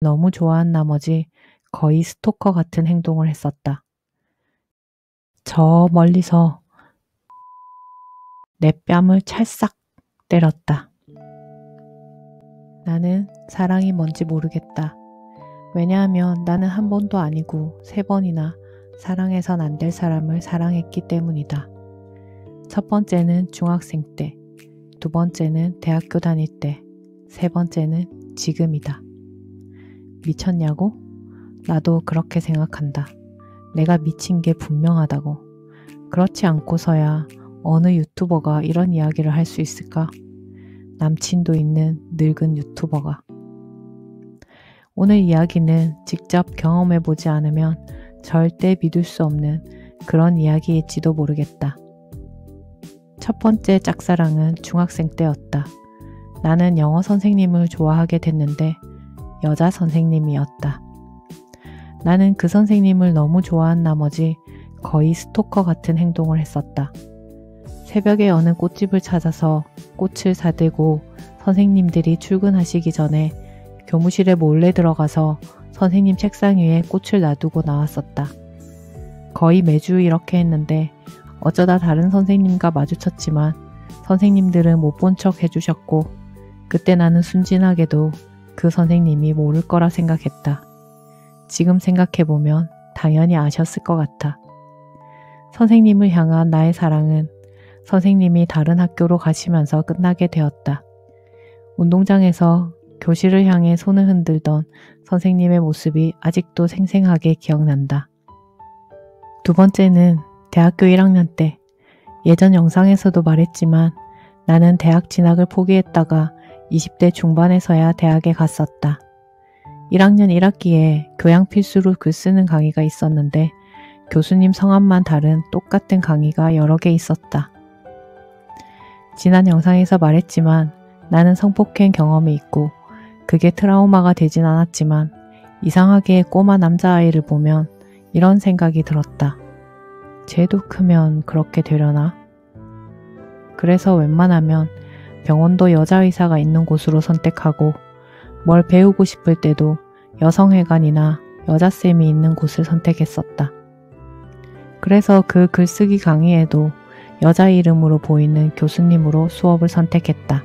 너무 좋아한 나머지 거의 스토커 같은 행동을 했었다. 저 멀리서 내 뺨을 찰싹 때렸다. 나는 사랑이 뭔지 모르겠다. 왜냐하면 나는 한 번도 아니고 3번이나 사랑해선 안 될 사람을 사랑했기 때문이다. 첫 번째는 중학생 때, 두 번째는 대학교 다닐 때, 세 번째는 지금이다. 미쳤냐고? 나도 그렇게 생각한다. 내가 미친 게 분명하다고. 그렇지 않고서야 어느 유튜버가 이런 이야기를 할 수 있을까? 남친도 있는 늙은 유튜버가. 오늘 이야기는 직접 경험해보지 않으면 절대 믿을 수 없는 그런 이야기일지도 모르겠다. 첫 번째 짝사랑은 중학생 때였다. 나는 영어 선생님을 좋아하게 됐는데 여자 선생님이었다. 나는 그 선생님을 너무 좋아한 나머지 거의 스토커 같은 행동을 했었다. 새벽에 어느 꽃집을 찾아서 꽃을 사들고 선생님들이 출근하시기 전에 교무실에 몰래 들어가서 선생님 책상 위에 꽃을 놔두고 나왔었다. 거의 매주 이렇게 했는데 어쩌다 다른 선생님과 마주쳤지만 선생님들은 못 본 척 해주셨고 그때 나는 순진하게도 그 선생님이 모를 거라 생각했다. 지금 생각해보면 당연히 아셨을 것 같아. 선생님을 향한 나의 사랑은 선생님이 다른 학교로 가시면서 끝나게 되었다. 운동장에서 교실을 향해 손을 흔들던 선생님의 모습이 아직도 생생하게 기억난다. 두 번째는 대학교 1학년 때. 예전 영상에서도 말했지만 나는 대학 진학을 포기했다가 20대 중반에서야 대학에 갔었다. 1학년 1학기에 교양 필수로 글 쓰는 강의가 있었는데 교수님 성함만 다른 똑같은 강의가 여러 개 있었다. 지난 영상에서 말했지만 나는 성폭행 경험이 있고 그게 트라우마가 되진 않았지만 이상하게 꼬마 남자아이를 보면 이런 생각이 들었다. 쟤도 크면 그렇게 되려나? 그래서 웬만하면 병원도 여자 의사가 있는 곳으로 선택하고 뭘 배우고 싶을 때도 여성회관이나 여자쌤이 있는 곳을 선택했었다. 그래서 그 글쓰기 강의에도 여자 이름으로 보이는 교수님으로 수업을 선택했다.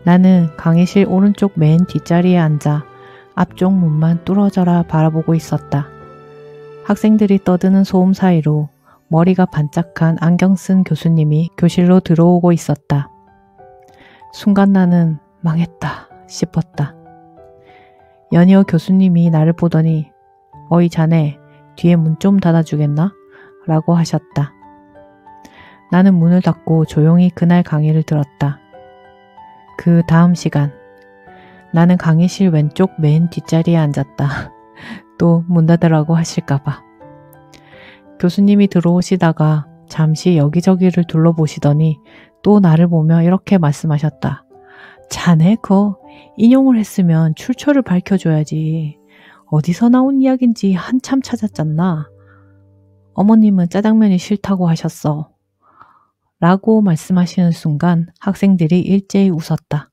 나는 강의실 오른쪽 맨 뒷자리에 앉아 앞쪽 문만 뚫어져라 바라보고 있었다. 학생들이 떠드는 소음 사이로 머리가 반짝한 안경 쓴 교수님이 교실로 들어오고 있었다. 순간 나는 망했다 싶었다. 연이어 교수님이 나를 보더니 어이 자네 뒤에 문 좀 닫아주겠나? 라고 하셨다. 나는 문을 닫고 조용히 그날 강의를 들었다. 그 다음 시간 나는 강의실 왼쪽 맨 뒷자리에 앉았다. 또 문 닫으라고 하실까봐. 교수님이 들어오시다가 잠시 여기저기를 둘러보시더니 또 나를 보며 이렇게 말씀하셨다. 자네 그거 인용을 했으면 출처를 밝혀줘야지. 어디서 나온 이야기인지 한참 찾았잖나. 어머님은 짜장면이 싫다고 하셨어. 라고 말씀하시는 순간 학생들이 일제히 웃었다.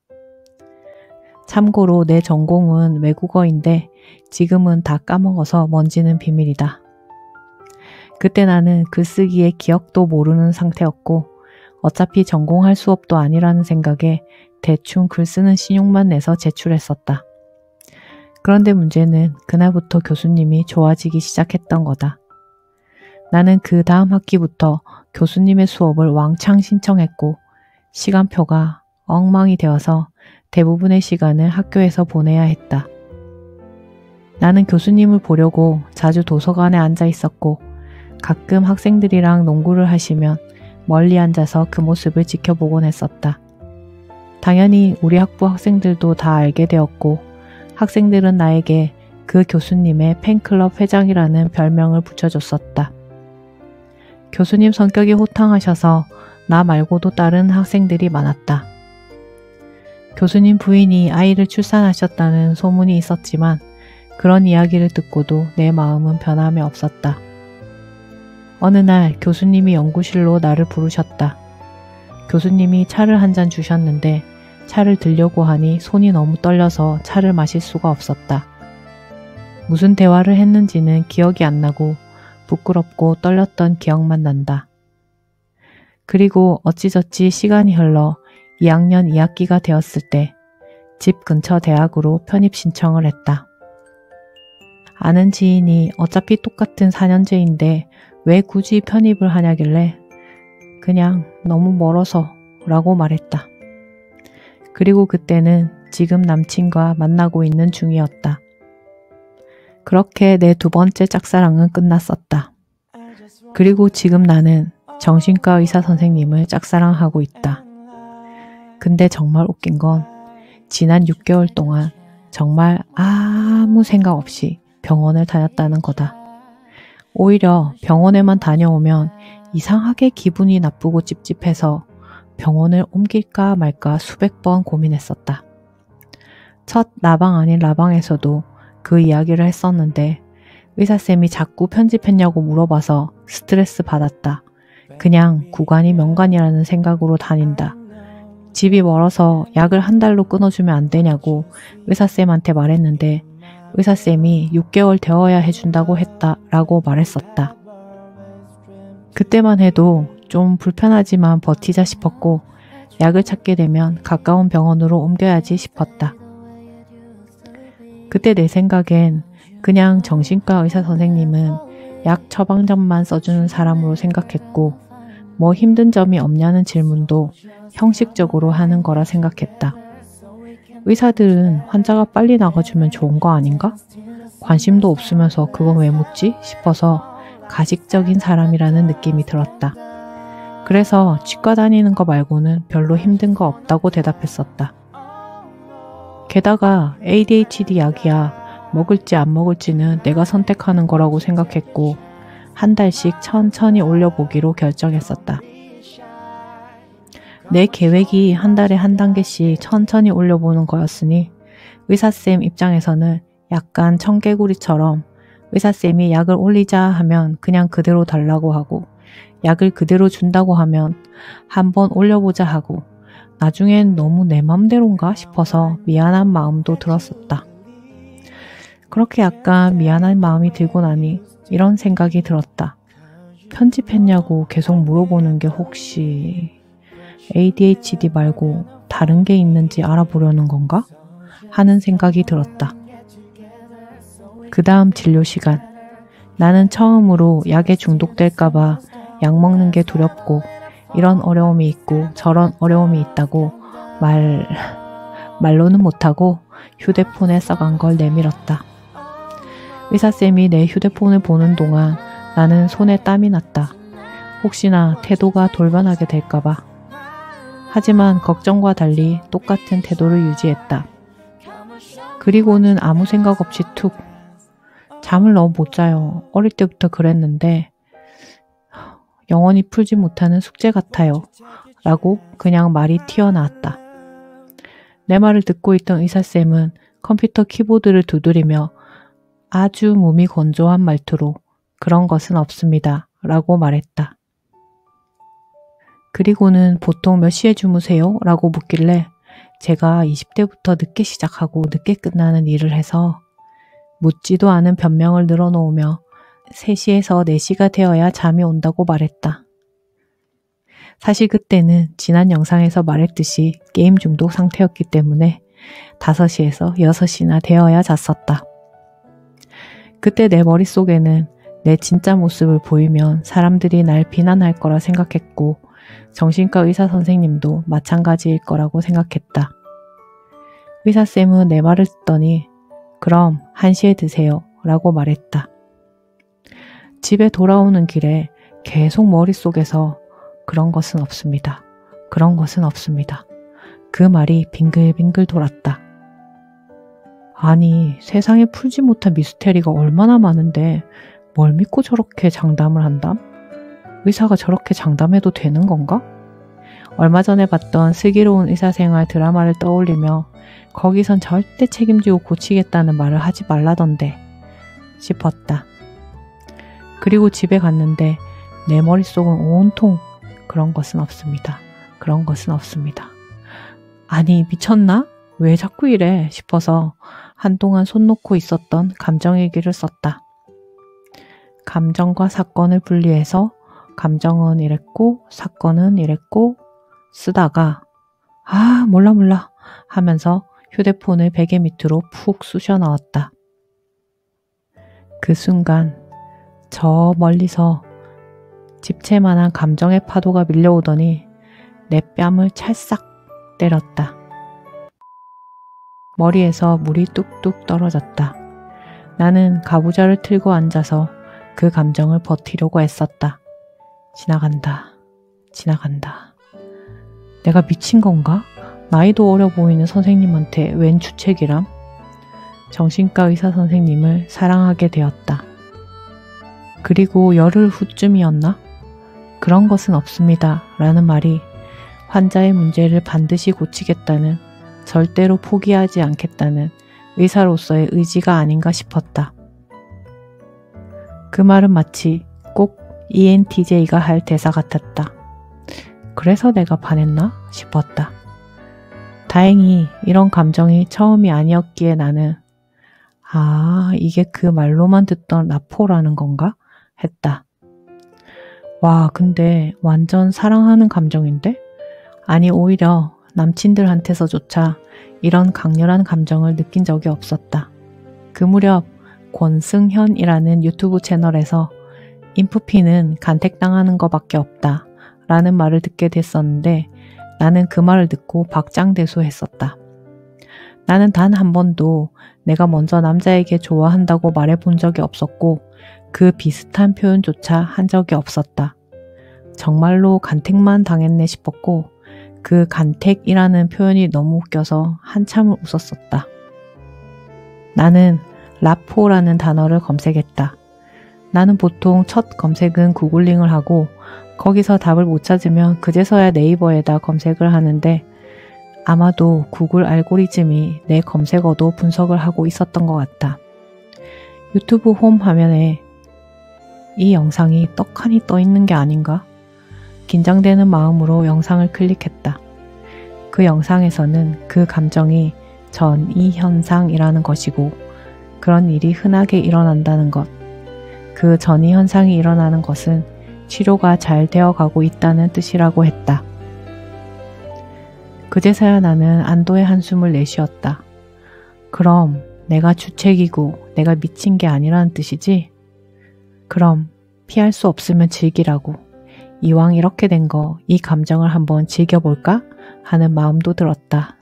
참고로 내 전공은 외국어인데 지금은 다 까먹어서 뭔지는 비밀이다. 그때 나는 글쓰기의 기억도 모르는 상태였고 어차피 전공할 수업도 아니라는 생각에 대충 글 쓰는 신용만 내서 제출했었다. 그런데 문제는 그날부터 교수님이 좋아지기 시작했던 거다. 나는 그 다음 학기부터 교수님의 수업을 왕창 신청했고 시간표가 엉망이 되어서 대부분의 시간을 학교에서 보내야 했다. 나는 교수님을 보려고 자주 도서관에 앉아 있었고 가끔 학생들이랑 농구를 하시면 멀리 앉아서 그 모습을 지켜보곤 했었다. 당연히 우리 학부 학생들도 다 알게 되었고 학생들은 나에게 그 교수님의 팬클럽 회장이라는 별명을 붙여줬었다. 교수님 성격이 호탕하셔서 나 말고도 다른 학생들이 많았다. 교수님 부인이 아이를 출산하셨다는 소문이 있었지만 그런 이야기를 듣고도 내 마음은 변함이 없었다. 어느 날 교수님이 연구실로 나를 부르셨다. 교수님이 차를 한 잔 주셨는데 차를 들려고 하니 손이 너무 떨려서 차를 마실 수가 없었다. 무슨 대화를 했는지는 기억이 안 나고 부끄럽고 떨렸던 기억만 난다. 그리고 어찌저찌 시간이 흘러 2학년 2학기가 되었을 때 집 근처 대학으로 편입 신청을 했다. 아는 지인이 어차피 똑같은 4년제인데 왜 굳이 편입을 하냐길래 그냥 너무 멀어서 라고 말했다. 그리고 그때는 지금 남친과 만나고 있는 중이었다. 그렇게 내 두 번째 짝사랑은 끝났었다. 그리고 지금 나는 정신과 의사 선생님을 짝사랑하고 있다. 근데 정말 웃긴 건 지난 6개월 동안 정말 아무 생각 없이 병원을 다녔다는 거다. 오히려 병원에만 다녀오면 이상하게 기분이 나쁘고 찝찝해서 병원을 옮길까 말까 수백 번 고민했었다. 첫 라방 아닌 라방에서도 그 이야기를 했었는데 의사쌤이 자꾸 편집했냐고 물어봐서 스트레스 받았다. 그냥 구간이 명간이라는 생각으로 다닌다. 집이 멀어서 약을 한 달로 끊어주면 안 되냐고 의사쌤한테 말했는데 의사쌤이 6개월 되어야 해준다고 했다라고 말했었다. 그때만 해도 좀 불편하지만 버티자 싶었고 약을 찾게 되면 가까운 병원으로 옮겨야지 싶었다. 그때 내 생각엔 그냥 정신과 의사 선생님은 약 처방전만 써주는 사람으로 생각했고 뭐 힘든 점이 없냐는 질문도 형식적으로 하는 거라 생각했다. 의사들은 환자가 빨리 나가주면 좋은 거 아닌가? 관심도 없으면서 그건 왜 묻지? 싶어서 가식적인 사람이라는 느낌이 들었다. 그래서 치과 다니는 거 말고는 별로 힘든 거 없다고 대답했었다. 게다가 ADHD 약이야 먹을지 안 먹을지는 내가 선택하는 거라고 생각했고 한 달씩 천천히 올려보기로 결정했었다. 내 계획이 한 달에 한 단계씩 천천히 올려보는 거였으니 의사쌤 입장에서는 약간 청개구리처럼 의사쌤이 약을 올리자 하면 그냥 그대로 달라고 하고 약을 그대로 준다고 하면 한번 올려보자 하고 나중엔 너무 내 맘대로인가 싶어서 미안한 마음도 들었었다. 그렇게 약간 미안한 마음이 들고 나니 이런 생각이 들었다. 편집했냐고 계속 물어보는 게 혹시 ADHD 말고 다른 게 있는지 알아보려는 건가? 하는 생각이 들었다. 그 다음 진료 시간. 나는 처음으로 약에 중독될까봐 약 먹는 게 두렵고 이런 어려움이 있고 저런 어려움이 있다고 말로는 못하고 휴대폰에 써간 걸 내밀었다. 의사쌤이 내 휴대폰을 보는 동안 나는 손에 땀이 났다. 혹시나 태도가 돌변하게 될까봐. 하지만 걱정과 달리 똑같은 태도를 유지했다. 그리고는 아무 생각 없이 툭. 잠을 너무 못 자요. 어릴 때부터 그랬는데 영원히 풀지 못하는 숙제 같아요. 라고 그냥 말이 튀어나왔다. 내 말을 듣고 있던 의사쌤은 컴퓨터 키보드를 두드리며 아주 몸이 건조한 말투로 그런 것은 없습니다. 라고 말했다. 그리고는 보통 몇 시에 주무세요? 라고 묻길래 제가 20대부터 늦게 시작하고 늦게 끝나는 일을 해서 묻지도 않은 변명을 늘어놓으며 3시에서 4시가 되어야 잠이 온다고 말했다. 사실 그때는 지난 영상에서 말했듯이 게임 중독 상태였기 때문에 5시에서 6시나 되어야 잤었다. 그때 내 머릿속에는 내 진짜 모습을 보이면 사람들이 날 비난할 거라 생각했고 정신과 의사 선생님도 마찬가지일 거라고 생각했다. 의사쌤은 내 말을 듣더니 그럼 1시에 드세요 라고 말했다. 집에 돌아오는 길에 계속 머릿속에서 그런 것은 없습니다. 그런 것은 없습니다. 그 말이 빙글빙글 돌았다. 아니, 세상에 풀지 못한 미스테리가 얼마나 많은데 뭘 믿고 저렇게 장담을 한담? 의사가 저렇게 장담해도 되는 건가? 얼마 전에 봤던 슬기로운 의사생활 드라마를 떠올리며 거기선 절대 책임지고 고치겠다는 말을 하지 말라던데 싶었다. 그리고 집에 갔는데 내 머릿속은 온통 그런 것은 없습니다. 그런 것은 없습니다. 아니 미쳤나? 왜 자꾸 이래 싶어서 한동안 손 놓고 있었던 감정일기를 썼다. 감정과 사건을 분리해서 감정은 이랬고 사건은 이랬고 쓰다가 몰라 하면서 휴대폰을 베개 밑으로 푹 쑤셔 넣었다. 그 순간 저 멀리서 집채만한 감정의 파도가 밀려오더니 내 뺨을 찰싹 때렸다. 머리에서 물이 뚝뚝 떨어졌다. 나는 가부좌를 틀고 앉아서 그 감정을 버티려고 애썼다. 지나간다. 내가 미친 건가? 나이도 어려 보이는 선생님한테 웬 주책이람? 정신과 의사 선생님을 사랑하게 되었다. 그리고 열흘 후쯤이었나? 그런 것은 없습니다. 라는 말이 환자의 문제를 반드시 고치겠다는, 절대로 포기하지 않겠다는 의사로서의 의지가 아닌가 싶었다. 그 말은 마치 꼭 ENTJ가 할 대사 같았다. 그래서 내가 반했나 싶었다. 다행히 이런 감정이 처음이 아니었기에 나는 이게 그 말로만 듣던 라포라는 건가? 했다. 와, 근데 완전 사랑하는 감정인데? 아니, 오히려 남친들한테서조차 이런 강렬한 감정을 느낀 적이 없었다. 그 무렵 권승현이라는 유튜브 채널에서 인프피는 간택당하는 것밖에 없다 라는 말을 듣게 됐었는데 나는 그 말을 듣고 박장대소했었다. 나는 단 한 번도 내가 먼저 남자에게 좋아한다고 말해본 적이 없었고 그 비슷한 표현조차 한 적이 없었다. 정말로 간택만 당했네 싶었고 그 간택이라는 표현이 너무 웃겨서 한참을 웃었었다. 나는 라포라는 단어를 검색했다. 나는 보통 첫 검색은 구글링을 하고 거기서 답을 못 찾으면 그제서야 네이버에다 검색을 하는데 아마도 구글 알고리즘이 내 검색어도 분석을 하고 있었던 것 같다. 유튜브 홈 화면에 이 영상이 떡하니 떠 있는 게 아닌가? 긴장되는 마음으로 영상을 클릭했다. 그 영상에서는 그 감정이 전이현상이라는 것이고 그런 일이 흔하게 일어난다는 것, 그 전이현상이 일어나는 것은 치료가 잘 되어가고 있다는 뜻이라고 했다. 그제서야 나는 안도의 한숨을 내쉬었다. 그럼 내가 주책이고 내가 미친 게 아니라는 뜻이지? 그럼 피할 수 없으면 즐기라고. 이왕 이렇게 된 거 이 감정을 한번 즐겨볼까? 하는 마음도 들었다.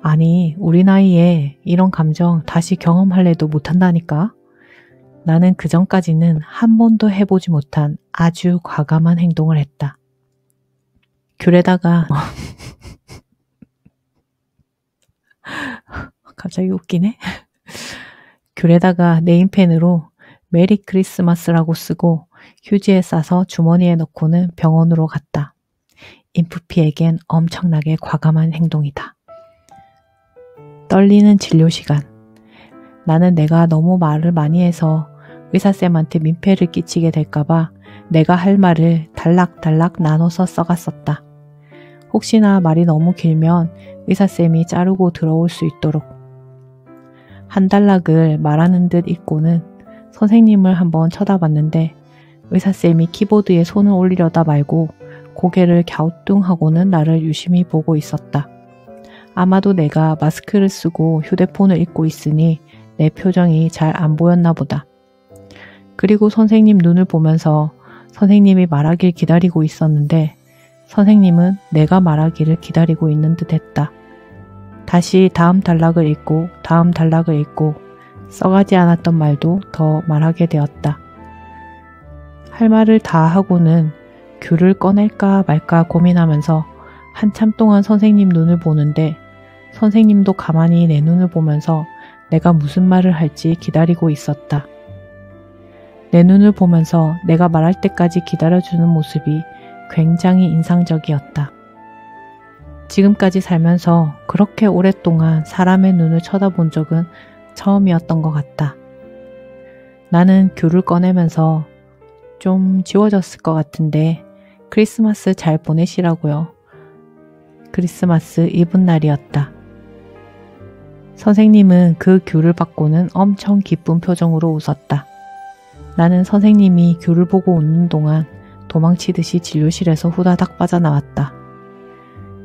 아니, 우리 나이에 이런 감정 다시 경험할래도 못한다니까? 나는 그전까지는 한 번도 해보지 못한 아주 과감한 행동을 했다. 귤에다가 갑자기 웃기네. 귤에다가 네임펜으로 메리 크리스마스라고 쓰고 휴지에 싸서 주머니에 넣고는 병원으로 갔다. 인프피에겐 엄청나게 과감한 행동이다. 떨리는 진료 시간. 나는 내가 너무 말을 많이 해서 의사쌤한테 민폐를 끼치게 될까봐 내가 할 말을 단락단락 나눠서 써갔었다. 혹시나 말이 너무 길면 의사쌤이 자르고 들어올 수 있도록. 한 단락을 말하는 듯 읽고는 선생님을 한번 쳐다봤는데 의사쌤이 키보드에 손을 올리려다 말고 고개를 갸우뚱하고는 나를 유심히 보고 있었다. 아마도 내가 마스크를 쓰고 휴대폰을 읽고 있으니 내 표정이 잘 안 보였나 보다. 그리고 선생님 눈을 보면서 선생님이 말하길 기다리고 있었는데 선생님은 내가 말하기를 기다리고 있는 듯 했다. 다시 다음 단락을 읽고 다음 단락을 읽고 써가지 않았던 말도 더 말하게 되었다. 할 말을 다 하고는 귤을 꺼낼까 말까 고민하면서 한참 동안 선생님 눈을 보는데 선생님도 가만히 내 눈을 보면서 내가 무슨 말을 할지 기다리고 있었다. 내 눈을 보면서 내가 말할 때까지 기다려주는 모습이 굉장히 인상적이었다. 지금까지 살면서 그렇게 오랫동안 사람의 눈을 쳐다본 적은 처음이었던 것 같다. 나는 귤을 꺼내면서 좀 지워졌을 것 같은데 크리스마스 잘 보내시라고요. 크리스마스 이브날이었다. 선생님은 그 귤을 받고는 엄청 기쁜 표정으로 웃었다. 나는 선생님이 귤을 보고 웃는 동안 도망치듯이 진료실에서 후다닥 빠져나왔다.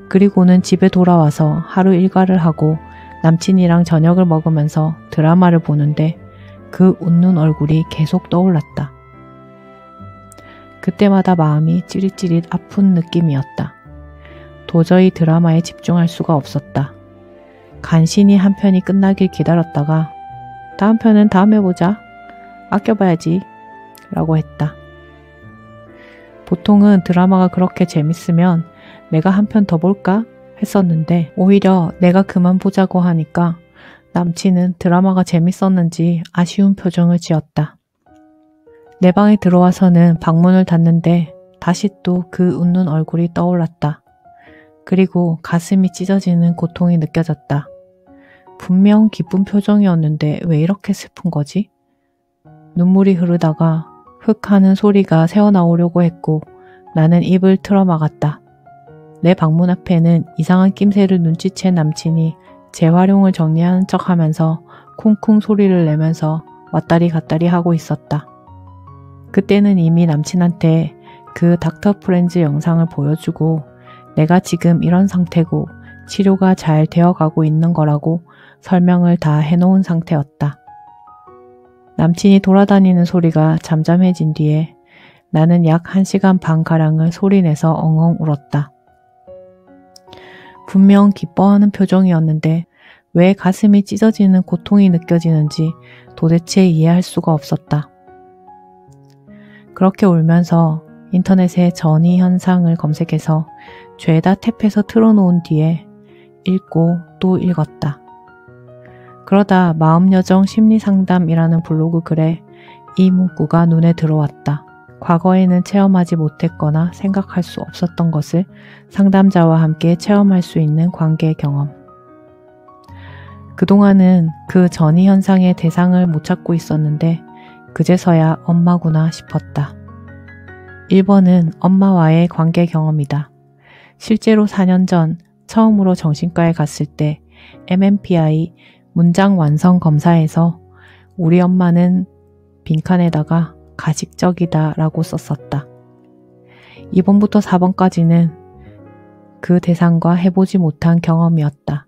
그리고는 집에 돌아와서 하루 일과를 하고 남친이랑 저녁을 먹으면서 드라마를 보는데 그 웃는 얼굴이 계속 떠올랐다. 그때마다 마음이 찌릿찌릿 아픈 느낌이었다. 도저히 드라마에 집중할 수가 없었다. 간신히 한 편이 끝나길 기다렸다가 다음 편은 다음에 보자. 아껴봐야지. 라고 했다. 보통은 드라마가 그렇게 재밌으면 내가 한 편 더 볼까? 했었는데 오히려 내가 그만 보자고 하니까 남친은 드라마가 재밌었는지 아쉬운 표정을 지었다. 내 방에 들어와서는 방문을 닫는데 다시 또 그 웃는 얼굴이 떠올랐다. 그리고 가슴이 찢어지는 고통이 느껴졌다. 분명 기쁜 표정이었는데 왜 이렇게 슬픈 거지? 눈물이 흐르다가 흑 하는 소리가 새어나오려고 했고 나는 입을 틀어막았다. 내 방문 앞에는 이상한 낌새를 눈치챈 남친이 재활용을 정리하는 척 하면서 쿵쿵 소리를 내면서 왔다리 갔다리 하고 있었다. 그때는 이미 남친한테 그 닥터 프렌즈 영상을 보여주고 내가 지금 이런 상태고 치료가 잘 되어가고 있는 거라고 설명을 다 해놓은 상태였다. 남친이 돌아다니는 소리가 잠잠해진 뒤에 나는 약 1시간 반가량을 소리내서 엉엉 울었다. 분명 기뻐하는 표정이었는데 왜 가슴이 찢어지는 고통이 느껴지는지 도대체 이해할 수가 없었다. 그렇게 울면서 인터넷에 전이 현상을 검색해서 죄다 탭해서 틀어놓은 뒤에 읽고 또 읽었다. 그러다 마음여정 심리상담이라는 블로그 글에 이 문구가 눈에 들어왔다. 과거에는 체험하지 못했거나 생각할 수 없었던 것을 상담자와 함께 체험할 수 있는 관계 경험. 그동안은 그 전이 현상의 대상을 못 찾고 있었는데 그제서야 엄마구나 싶었다. 1번은 엄마와의 관계 경험이다. 실제로 4년 전 처음으로 정신과에 갔을 때 MMPI 문장 완성 검사에서 우리 엄마는 빈칸에다가 가식적이다 라고 썼었다. 2번부터 4번까지는 그 대상과 해보지 못한 경험이었다.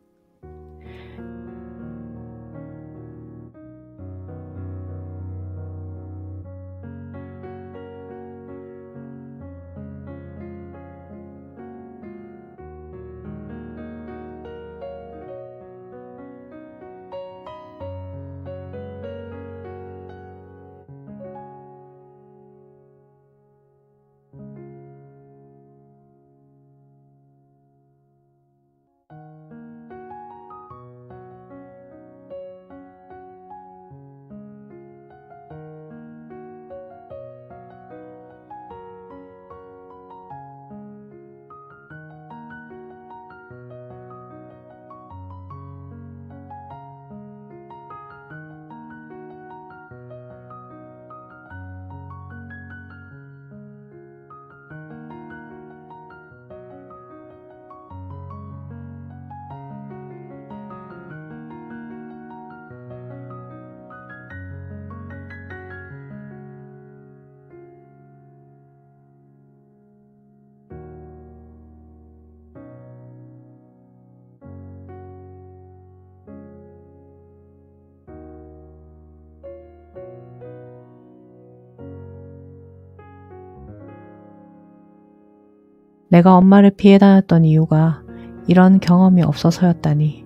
내가 엄마를 피해 다녔던 이유가 이런 경험이 없어서였다니.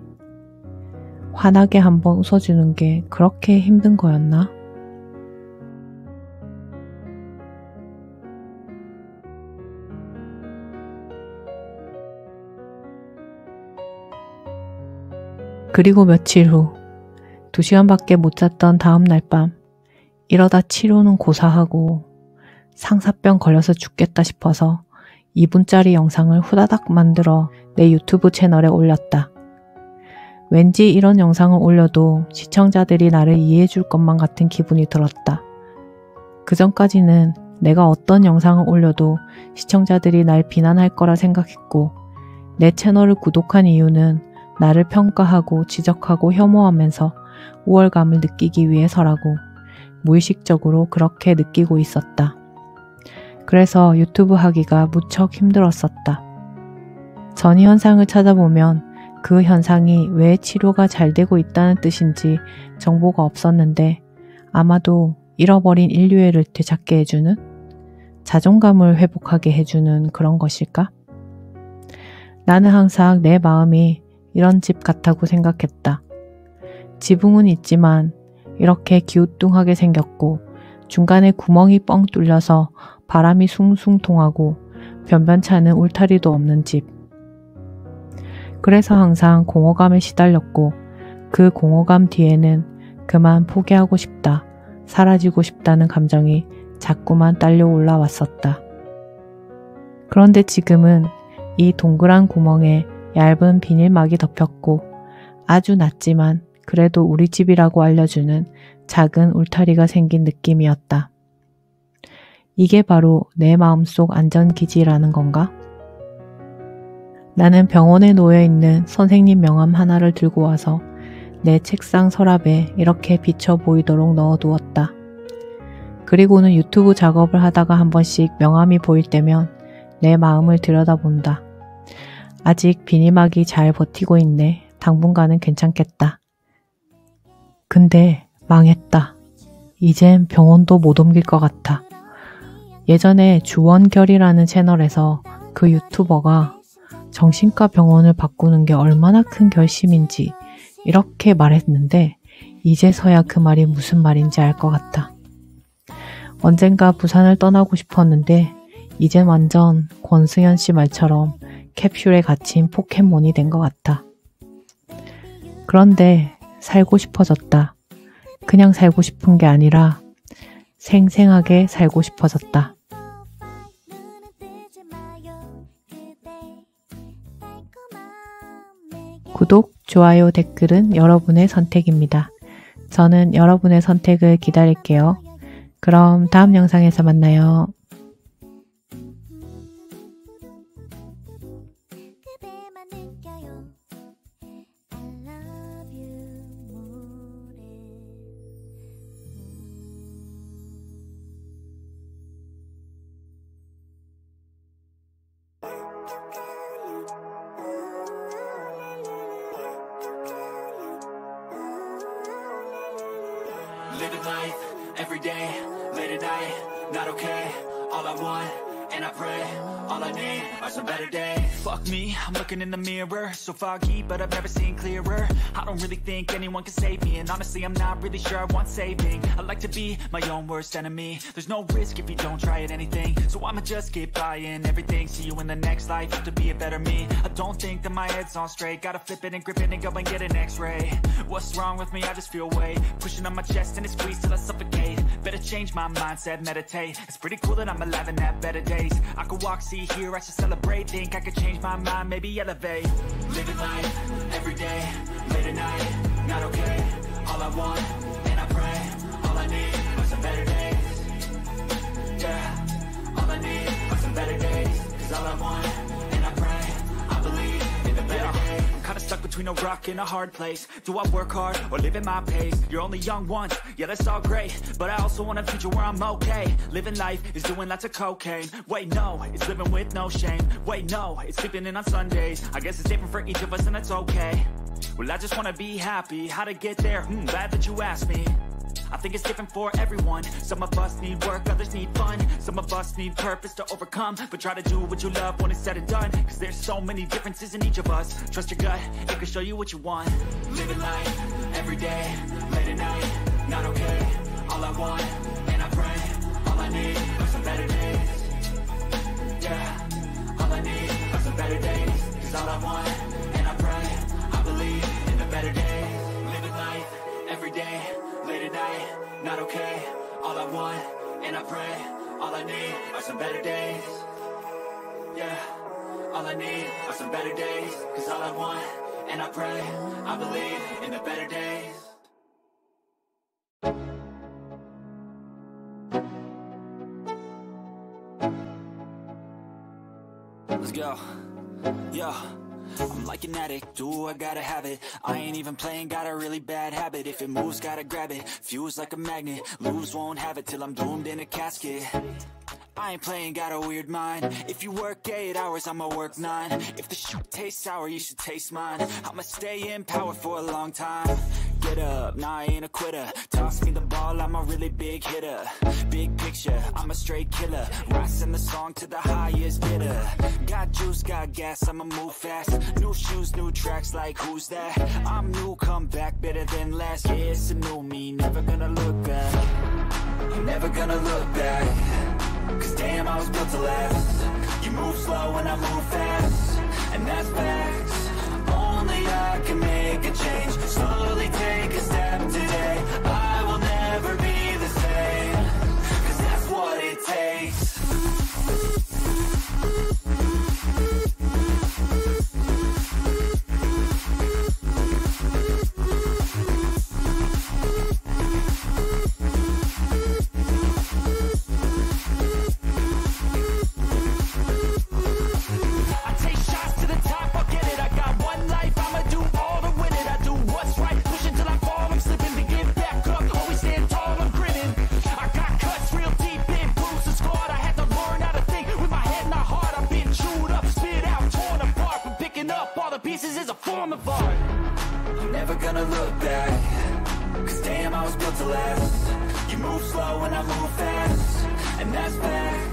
환하게 한번 웃어주는 게 그렇게 힘든 거였나? 그리고 며칠 후 2시간밖에 못 잤던 다음 날 밤 이러다 치료는 고사하고 상사병 걸려서 죽겠다 싶어서 2분짜리 영상을 후다닥 만들어 내 유튜브 채널에 올렸다. 왠지 이런 영상을 올려도 시청자들이 나를 이해해 줄 것만 같은 기분이 들었다. 그전까지는 내가 어떤 영상을 올려도 시청자들이 날 비난할 거라 생각했고 내 채널을 구독한 이유는 나를 평가하고 지적하고 혐오하면서 우월감을 느끼기 위해서라고 무의식적으로 그렇게 느끼고 있었다. 그래서 유튜브 하기가 무척 힘들었었다. 전이 현상을 찾아보면 그 현상이 왜 치료가 잘 되고 있다는 뜻인지 정보가 없었는데 아마도 잃어버린 인류애를 되찾게 해주는, 자존감을 회복하게 해주는 그런 것일까? 나는 항상 내 마음이 이런 집 같다고 생각했다. 지붕은 있지만 이렇게 기우뚱하게 생겼고 중간에 구멍이 뻥 뚫려서 바람이 숭숭 통하고 변변찮은 울타리도 없는 집. 그래서 항상 공허감에 시달렸고 그 공허감 뒤에는 그만 포기하고 싶다, 사라지고 싶다는 감정이 자꾸만 딸려 올라왔었다. 그런데 지금은 이 동그란 구멍에 얇은 비닐막이 덮였고 아주 낮지만 그래도 우리 집이라고 알려주는 작은 울타리가 생긴 느낌이었다. 이게 바로 내 마음속 안전기지라는 건가? 나는 병원에 놓여있는 선생님 명함 하나를 들고 와서 내 책상 서랍에 이렇게 비쳐 보이도록 넣어두었다. 그리고는 유튜브 작업을 하다가 한 번씩 명함이 보일 때면 내 마음을 들여다본다. 아직 비닐막이 잘 버티고 있네. 당분간은 괜찮겠다. 근데 망했다. 이젠 병원도 못 옮길 것 같아. 예전에 주원결이라는 채널에서 그 유튜버가 정신과 병원을 바꾸는 게 얼마나 큰 결심인지 이렇게 말했는데 이제서야 그 말이 무슨 말인지 알 것 같아. 언젠가 부산을 떠나고 싶었는데 이젠 완전 권승현 씨 말처럼 캡슐에 갇힌 포켓몬이 된 것 같아. 그런데 살고 싶어졌다. 그냥 살고 싶은 게 아니라 생생하게 살고 싶어졌다. 구독, 좋아요, 댓글은 여러분의 선택입니다. 저는 여러분의 선택을 기다릴게요. 그럼 다음 영상에서 만나요. Living life, every day, late at night, not okay. All I want, and I pray, all I need are some better days. Fuck me, I'm looking in the mirror, so foggy, but I've never seen clearer. I don't really think anyone can save me, and honestly I'm not really sure I want saving. I like to be my own worst enemy. There's no risk if you don't try at anything, so I'ma just keep buying everything. See you in the next life, have to be a better me. I don't think that my head's on straight, gotta flip it and grip it and go and get an x-ray. What's wrong with me? I just feel weight pushing on my chest and it squeezes till I suffocate. Better change my mindset, meditate. It's pretty cool that I'm alive and have better days. I could walk, see, hear, I should celebrate. Think I could change my mind, maybe elevate. Living life, every day, late at night, not okay. All I want, and I pray, all I need are some better days. Yeah, all I need are some better days. Cause all I want, and I pray, I believe in the better days. Kinda stuck between a rock and a hard place. Do I work hard or live at my pace? You're only young once, yeah that's all great, but I also want a future where I'm okay. Living life is doing lots of cocaine. Wait no, it's living with no shame. Wait no, it's sleeping in on Sundays. I guess it's different for each of us and that's okay. Well I just wanna be happy. How to get there? Glad that you asked me. I think it's different for everyone. Some of us need work, others need fun. Some of us need purpose to overcome. But try to do what you love when it's said and done. Cause there's so many differences in each of us. Trust your gut, it can show you what you want. Living life, every day, late at night, not okay. All I want, and I pray, all I need are some better days. Yeah, all I need are some better days. Cause all I want, and I pray, I believe in the better days. Living life, every day, late at night, not okay. All I want, and I pray, all I need are some better days. Yeah, all I need are some better days. Cause all I want, and I pray, I believe in the better days. Let's go. Yeah. I'm like an addict, ooh, I gotta have it. I ain't even playing, got a really bad habit. If it moves, gotta grab it, fuse like a magnet. Lose, won't have it till I'm doomed in a casket. I ain't playing, got a weird mind. If you work 8 hours, I'ma work 9. If the shoot tastes sour, you should taste mine. I'ma stay in power for a long time. Get up, nah, I ain't a quitter. Toss me the ball, I'm a really big hitter. Big picture, I'm a straight killer. Rising the song to the highest bidder. Got juice, got gas, I'ma move fast. New shoes, new tracks, like who's that? I'm new, come back, better than last. Yeah, it's a new me, never gonna look back. Never gonna look back. Cause damn, I was built to last. You move slow and I move fast, and that's facts. Only I can make a change. Slowly take a step today. I will never be the same. Cause that's what it takes. Pieces is a form of art. I'm never gonna look back. Cause damn, I was built to last. You move slow and I move fast, and that's fact.